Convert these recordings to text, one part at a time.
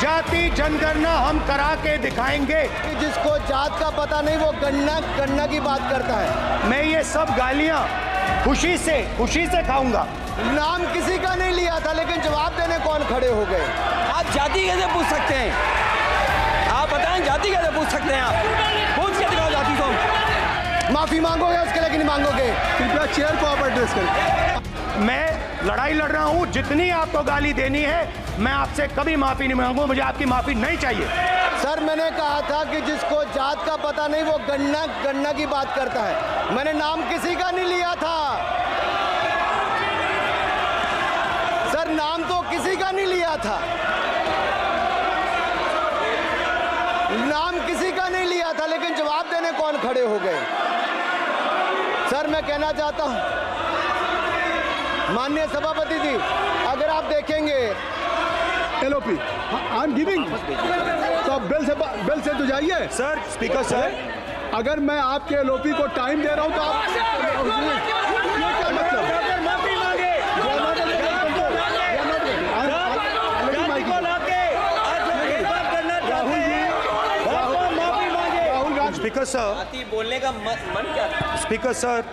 जाति जनगणना हम करा के दिखाएंगे। जिसको जात का पता नहीं वो गणना की बात करता है। मैं ये सब गालियां खुशी से खाऊंगा। नाम किसी का नहीं लिया था, लेकिन जवाब देने कौन खड़े हो गए? आप जाति कैसे पूछ सकते हैं? आप बताएं, जाति कैसे पूछ सकते हैं? आप पूछ के दिखाओ जाति को। माफी मांगोगे उसके लिए कि नहीं मांगोगे? कृपया चेयर को आप एड्रेस करें। मैं लड़ाई लड़ रहा हूं, जितनी आपको गाली देनी है मैं आपसे कभी माफी नहीं मांगूंगा, मुझे आपकी माफी नहीं चाहिए। सर मैंने कहा था कि जिसको जात का पता नहीं वो गणना की बात करता है। मैंने नाम किसी का नहीं लिया था सर, नाम तो किसी का नहीं लिया था, नाम किसी का नहीं लिया था, लेकिन जवाब देने कौन खड़े हो गए? सर मैं कहना चाहता हूं माननीय सभापति जी, अगर आप देखेंगे एलओपी आई एम गिविंग, तो आप बेल से तो जाइए। सर स्पीकर सर, अगर मैं आपके एलओपी को टाइम दे रहा हूं तो आप क्या मतलब? स्पीकर सर, बोलने का मन क्या था? स्पीकर सर,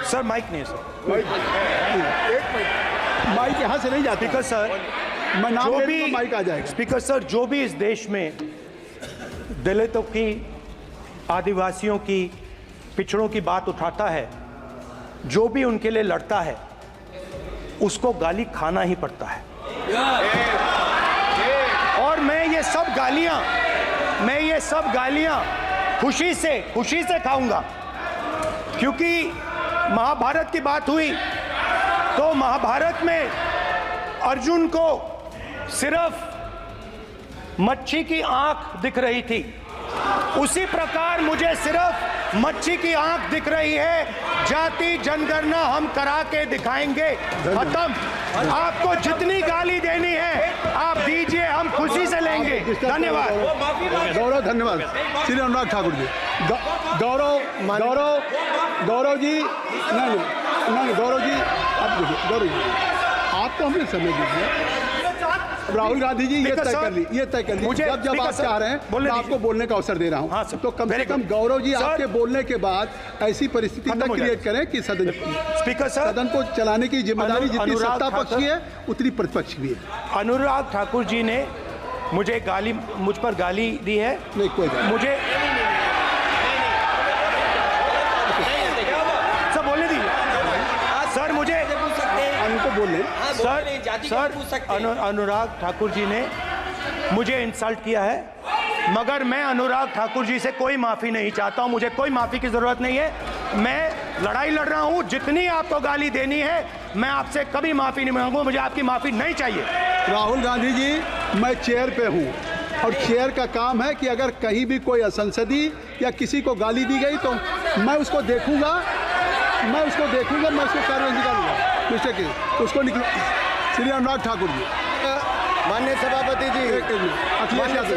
सर माइक नहीं है सर, एक मिनट, माइक यहाँ से नहीं जाती। स्पीकर सर, मैं नाम जो ले भी लूंगा, माइक आ जाएगा। स्पीकर सर, जो भी इस देश में दलितों की, आदिवासियों की, पिछड़ों की बात उठाता है, जो भी उनके लिए लड़ता है, उसको गाली खाना ही पड़ता है। और मैं ये सब गालियां खुशी से खाऊंगा, क्योंकि महाभारत की बात हुई तो महाभारत में अर्जुन को सिर्फ मच्छी की आंख दिख रही थी, उसी प्रकार मुझे सिर्फ मच्छी की आंख दिख रही है। जाति जनगणना हम करा के दिखाएंगे, खत्म। आपको जितनी गाली देनी है आप दीजिए, हम खुशी से लेंगे। धन्यवाद। गौरव, धन्यवाद। श्री अनुराग ठाकुर जी, गौरव जी, नहीं गौरव जी, आप देखिए, गौरव जी आपको हमने समय दीजिए। राहुल गांधी जी ये तय कर ली मुझे, जब आप चाह रहे हैं मैं आपको बोलने का अवसर दे रहा हूं। हाँ, तो कम से कम गौरव जी आपके बोलने के बाद ऐसी परिस्थिति न क्रिएट करें कि सदन को चलाने की जिम्मेदारी जितनी सत्ता पक्ष की है उतनी प्रतिपक्ष भी है। अनुराग ठाकुर जी ने मुझ पर गाली दी है। नहीं कोई मुझे सब बोलने दी सर, मुझे उनको बोलने सर अनुराग ठाकुर जी ने मुझे इंसल्ट किया है, मगर मैं अनुराग ठाकुर जी से कोई माफ़ी नहीं चाहता हूं, मुझे कोई माफ़ी की ज़रूरत नहीं है। मैं लड़ाई लड़ रहा हूं, जितनी आपको गाली देनी है मैं आपसे कभी माफ़ी नहीं मांगूंगा, मुझे आपकी माफ़ी नहीं चाहिए। राहुल गांधी जी, मैं चेयर पे हूँ और चेयर का काम है कि अगर कहीं भी कोई असंसदीय या किसी को गाली दी गई तो मैं उसको देखूंगा, मैं उसको कार्रवाई निकालूंगा। मिस्टर के उसको निकल। श्री अनुराग ठाकुर जी, माननीय सभापति जी, अखिलेश यादव,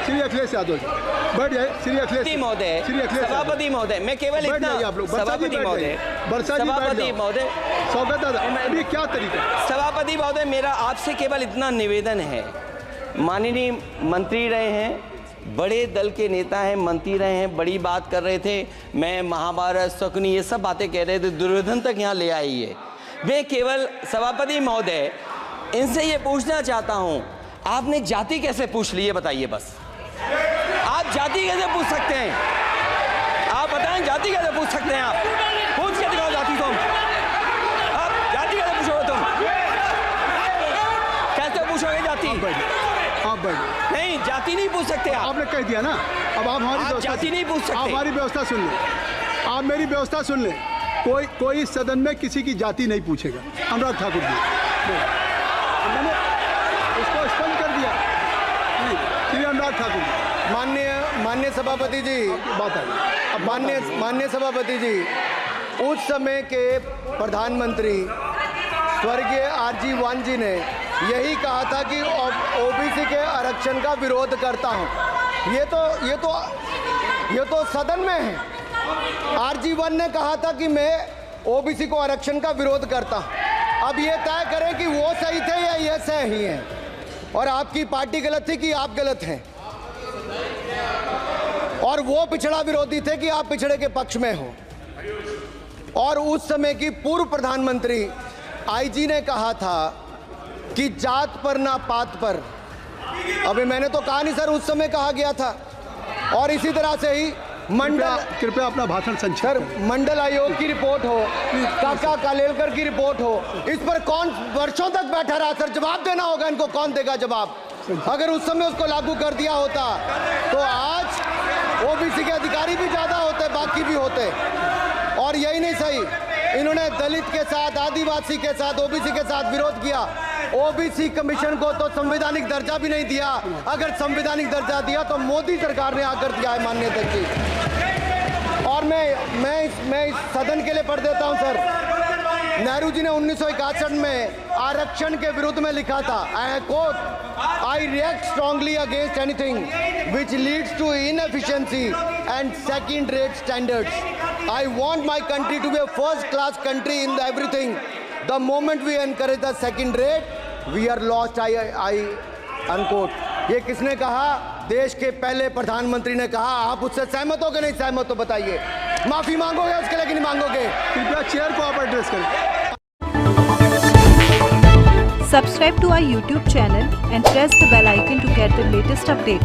श्री अखिलेश यादव जी बैठ जाए। श्री अखिलेश महोदय, सभापति महोदय, मैं केवल इतना, सभापति महोदय, स्वागत है। अभी क्या तरीका? सभापति महोदय, मेरा आपसे केवल इतना निवेदन है, माननीय मंत्री रहे हैं, बड़े दल के नेता हैं, मंत्री रहे हैं, बड़ी बात कर रहे थे, मैं महाभारत, शकुनी, ये सब बातें कह रहे थे, दुर्योधन तक यहाँ ले आई है। मैं केवल सभापति महोदय इनसे ये पूछना चाहता हूँ, आपने जाति कैसे पूछ ली है बताइए बस। आप जाति कैसे पूछ सकते हैं? आप बताएं, जाति कैसे पूछ सकते हैं? आप पूछ के दिखाओ जाति तुम। आप जाति कैसे पूछोगे तुम? कैसे पूछोगे जाति? आप बैठ। नहीं, जाति नहीं पूछ सकते आप। आपने कह दिया ना, अब आप हमारी जाति नहीं पूछ सकते। आप हमारी व्यवस्था सुन लें, आप मेरी व्यवस्था सुन लें। कोई सदन में किसी की जाति नहीं पूछेगा। अनुराग ठाकुर जी, मैंने उसको स्पष्ट कर दिया। श्री अनुराग ठाकुर जी, माननीय सभापति जी, बात आई। माननीय सभापति जी, उस समय के प्रधानमंत्री स्वर्गीय आरजी वान जी ने यही कहा था कि ओबीसी के आरक्षण का विरोध करता हूं। ये तो सदन में है। आरजी वन ने कहा था कि मैं ओबीसी को आरक्षण का विरोध करता हूं। अब ये तय करें कि वो सही थे या ये सही हैं। और आपकी पार्टी गलत थी कि आप गलत हैं, और वो पिछड़ा विरोधी थे कि आप पिछड़े के पक्ष में हो। और उस समय की पूर्व प्रधानमंत्री आईजी ने कहा था कि जात पर ना पात पर। अभी मैंने तो कहा नहीं सर, उस समय कहा गया था। और इसी तरह से ही कृपया अपना भाषण संक्षिप्त सर, करें। मंडल आयोग की रिपोर्ट हो, काका कालेलकर की रिपोर्ट हो, इस पर कौन वर्षों तक बैठा रहा सर? जवाब देना होगा इनको, कौन देगा जवाब? अगर उस समय उसको लागू कर दिया होता तो आज ओबीसी के अधिकारी भी ज्यादा होते, बाकी भी होते। और यही नहीं सही, इन्होंने दलित के साथ, आदिवासी के साथ, ओबीसी के साथ विरोध किया। ओबीसी कमीशन को तो संवैधानिक दर्जा भी नहीं दिया। अगर संवैधानिक दर्जा दिया तो मोदी सरकार ने आकर दिया है मान्यता की। और मैं इस सदन के लिए पढ़ देता हूं सर। नेहरू जी ने 1961 में आरक्षण के विरुद्ध में लिखा था, I quote, I react strongly against anything which leads to inefficiency and second rate standards. I want my country to be a first class country in everything. The moment we encourage the second rate we are lost. I unquote. ये किसने कहा? देश के पहले प्रधानमंत्री ने कहा। आप उससे सहमत हो कि नहीं सहमत हो बताइए? माफी मांगोगे उसके लिए कि नहीं मांगोगे? कृपया चेयर को आप एड्रेस करें। Subscribe to our YouTube channel and press the bell icon to get the latest update.